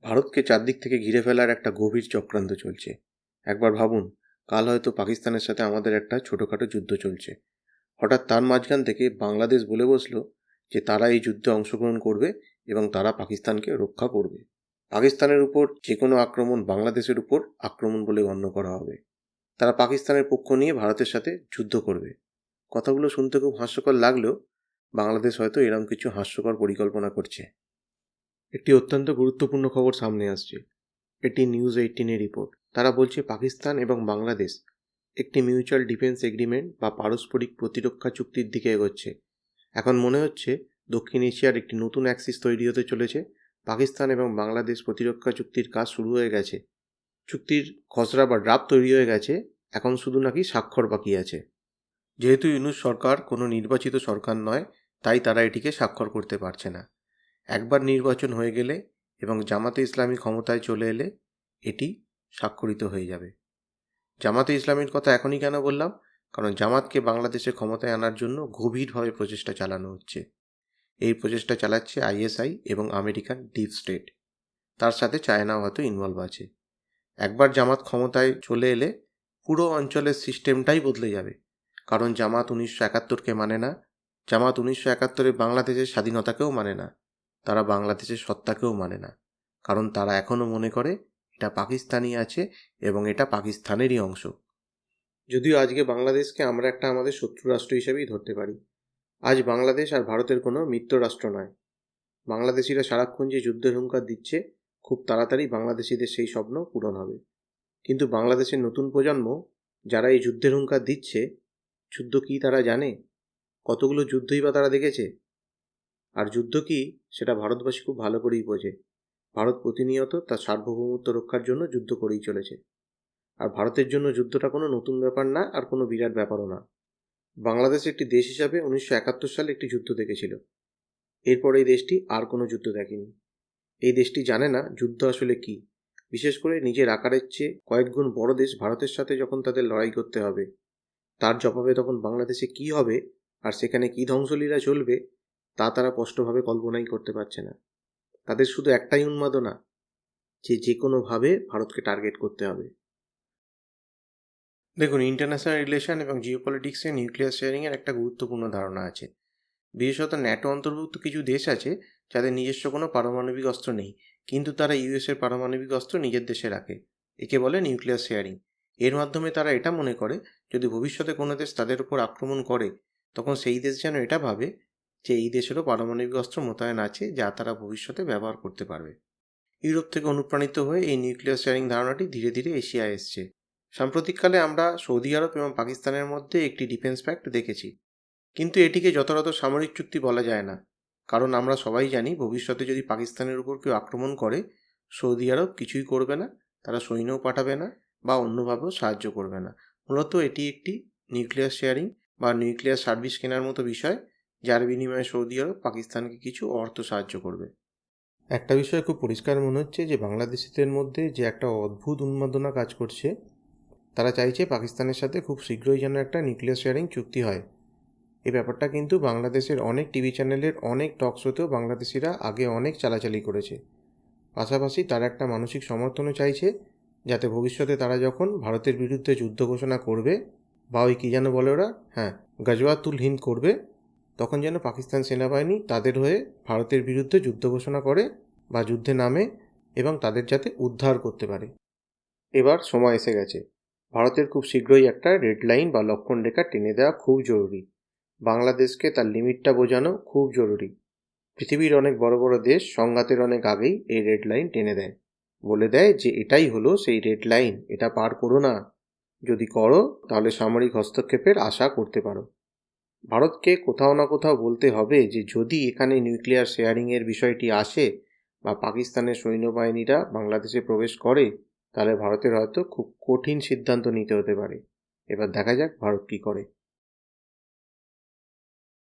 ভারতকে চারদিক থেকে ঘিরে ফেলার একটা গভীর চক্রান্ত চলছে। একবার ভাবুন, কাল হয়তো পাকিস্তানের সাথে আমাদের একটা ছোটোখাটো যুদ্ধ চলছে। হঠাৎ তার মাঝখান থেকে বাংলাদেশ বলে বসলো যে তারা এই যুদ্ধে অংশগ্রহণ করবে এবং তারা পাকিস্তানকে রক্ষা করবে। পাকিস্তানের উপর যে কোনো আক্রমণ বাংলাদেশের উপর আক্রমণ বলে গণ্য করা হবে। তারা পাকিস্তানের পক্ষ নিয়ে ভারতের সাথে যুদ্ধ করবে। কথাগুলো শুনতে খুব হাস্যকর লাগলেও বাংলাদেশ হয়তো এরকম কিছু হাস্যকর পরিকল্পনা করছে। একটি অত্যন্ত গুরুত্বপূর্ণ খবর সামনে আসছে। এটি নিউজ 18-এর রিপোর্ট। তারা বলছে পাকিস্তান এবং বাংলাদেশ একটি মিউচুয়াল ডিফেন্স এগ্রিমেন্ট বা পারস্পরিক প্রতিরক্ষা চুক্তির দিকে এগোচ্ছে। এখন মনে হচ্ছে দক্ষিণ এশিয়ার একটি নতুন অ্যাক্সিস তৈরি হতে চলেছে। পাকিস্তান এবং বাংলাদেশ প্রতিরক্ষা চুক্তির কাজ শুরু হয়ে গেছে। চুক্তির খসড়া বা ড্রাফট তৈরি হয়ে গেছে, এখন শুধু নাকি স্বাক্ষর বাকি আছে। যেহেতু ইউনূস সরকার কোনো নির্বাচিত সরকার নয়, তাই তারা এটিকে স্বাক্ষর করতে পারছে না। একবার নির্বাচন হয়ে গেলে এবং জামাতে ইসলামী ক্ষমতায় চলে এলে এটি স্বাক্ষরিত হয়ে যাবে। জামাতে ইসলামীর কথা এখনই কেন বললাম? কারণ জামাতকে বাংলাদেশে ক্ষমতায় আনার জন্য গভীরভাবে প্রচেষ্টা চালানো হচ্ছে। এই প্রচেষ্টা চালাচ্ছে আইএসআই এবং আমেরিকান ডিপ স্টেট। তার সাথে চায়নাও হয়তো ইনভলভ আছে। একবার জামাত ক্ষমতায় চলে এলে পুরো অঞ্চলের সিস্টেমটাই বদলে যাবে। কারণ জামাত 1971-কে মানে না। জামাত 1971-এ বাংলাদেশের স্বাধীনতাকেও মানে না। তারা বাংলাদেশের সত্তাকেও মানে না। কারণ তারা এখনও মনে করে এটা পাকিস্তানি আছে এবং এটা পাকিস্তানেরই অংশ। যদিও আজকে বাংলাদেশকে আমরা একটা আমাদের শত্রু রাষ্ট্র হিসেবেই ধরতে পারি। আজ বাংলাদেশ আর ভারতের কোনো মিত্র রাষ্ট্র নয়। বাংলাদেশিরা সারাক্ষণ যে যুদ্ধের হুঙ্কার দিচ্ছে, খুব তাড়াতাড়ি বাংলাদেশিদের সেই স্বপ্ন পূরণ হবে। কিন্তু বাংলাদেশের নতুন প্রজন্ম যারা এই যুদ্ধের হুঙ্কার দিচ্ছে, যুদ্ধ কী তারা জানে? কতগুলো যুদ্ধই বা তারা দেখেছে? আর যুদ্ধ কী সেটা ভারতবাসী খুব ভালো করেই বোঝে। ভারত প্রতিনিয়ত তার সার্বভৌমত্ব রক্ষার জন্য যুদ্ধ করেই চলেছে। আর ভারতের জন্য যুদ্ধটা কোনো নতুন ব্যাপার না, আর কোনো বিরাট ব্যাপারও না। বাংলাদেশ একটি দেশ হিসাবে 1971 সালে একটি যুদ্ধ দেখেছিল। এরপর এই দেশটি আর কোনো যুদ্ধ দেখেনি। এই দেশটি জানে না যুদ্ধ আসলে কী। বিশেষ করে নিজের আকারের চেয়ে কয়েক গুণ বড় দেশ ভারতের সাথে যখন তাদের লড়াই করতে হবে, তার জবাবে তখন বাংলাদেশে কী হবে আর সেখানে কী ধ্বংসলীলা চলবে, তা তারা স্পষ্টভাবে কল্পনাই করতে পারছে না। তাদের শুধু একটাই উন্মাদনা, যে কোনোভাবে ভারতকে টার্গেট করতে হবে। দেখুন, ইন্টারন্যাশনাল রিলেশন এবং জিওপলিটিক্সে নিউক্লিয়ার শেয়ারিংয়ের একটা গুরুত্বপূর্ণ ধারণা আছে। বিশেষত ন্যাটো অন্তর্ভুক্ত কিছু দেশ আছে যাদের নিজস্ব কোনো পারমাণবিক অস্ত্র নেই, কিন্তু তারা ইউএসের পারমাণবিক অস্ত্র নিজের দেশে রাখে। একে বলে নিউক্লিয়ার শেয়ারিং। এর মাধ্যমে তারা এটা মনে করে যদি ভবিষ্যতে কোনো দেশ তাদের উপর আক্রমণ করে, তখন সেই দেশ যেন এটা ভাবে যে এই দেশেরও পারমাণবিক অস্ত্র মোতায়েন আছে, যা তারা ভবিষ্যতে ব্যবহার করতে পারবে। ইউরোপ থেকে অনুপ্রাণিত হয়ে এই নিউক্লিয়ার শেয়ারিং ধারণাটি ধীরে ধীরে এশিয়ায় এসছে। সাম্প্রতিককালে আমরা সৌদি আরব এবং পাকিস্তানের মধ্যে একটি ডিফেন্স প্যাক্ট দেখেছি, কিন্তু এটিকে যথাযথ সামরিক চুক্তি বলা যায় না। কারণ আমরা সবাই জানি ভবিষ্যতে যদি পাকিস্তানের উপর কেউ আক্রমণ করে, সৌদি আরব কিছুই করবে না, তারা সৈন্যও পাঠাবে না বা অন্যভাবেও সাহায্য করবে না। মূলত এটি একটি নিউক্লিয়ার শেয়ারিং বা নিউক্লিয়ার সার্ভিস কেনার মতো বিষয়, যার বিনিময়ে সৌদি আরব পাকিস্তানকে কিছু অর্থ সাহায্য করবে। একটা বিষয় খুব পরিষ্কার মনে হচ্ছে যে বাংলাদেশিদের মধ্যে যে একটা অদ্ভুত উন্মাদনা কাজ করছে। তারা চাইছে পাকিস্তানের সাথে খুব শীঘ্রই যেন একটা নিউক্লিয়ার শেয়ারিং চুক্তি হয়। এই ব্যাপারটা কিন্তু বাংলাদেশের অনেক টিভি চ্যানেলের অনেক টক শোতেও বাংলাদেশিরা আগে অনেক চালাচালি করেছে। পাশাপাশি তারা একটা মানসিক সমর্থনও চাইছে, যাতে ভবিষ্যতে তারা যখন ভারতের বিরুদ্ধে যুদ্ধ ঘোষণা করবে, বা ওই কী যেন বলে ওরা, গজওয়াতুল হিন্দ করবে, তখন যেন পাকিস্তান সেনাবাহিনী তাদের হয়ে ভারতের বিরুদ্ধে যুদ্ধ ঘোষণা করে বা যুদ্ধে নামে এবং তাদের যাতে উদ্ধার করতে পারে। এবার সময় এসে গেছে। ভারতের খুব শীঘ্রই একটা রেড লাইন বা লক্ষণ রেখা টেনে দেওয়া খুব জরুরি। বাংলাদেশকে তার লিমিটটা বোঝানো খুব জরুরি। পৃথিবীর অনেক বড় বড় দেশ সংঘাতের অনেক আগেই এই রেড লাইন টেনে দেয়, বলে দেয় যে এটাই হলো সেই রেড লাইন, এটা পার করো না। যদি করো তাহলে সামরিক হস্তক্ষেপের আশা করতে পারো। ভারতকে কোথাও না কোথাও বলতে হবে যে যদি এখানে নিউক্লিয়ার শেয়ারিংয়ের বিষয়টি আসে বা পাকিস্তানের সৈন্যবাহিনীরা বাংলাদেশে প্রবেশ করে, তাহলে ভারতের হয়তো খুব কঠিন সিদ্ধান্ত নিতে হতে পারে। এবার দেখা যাক ভারত কী করে।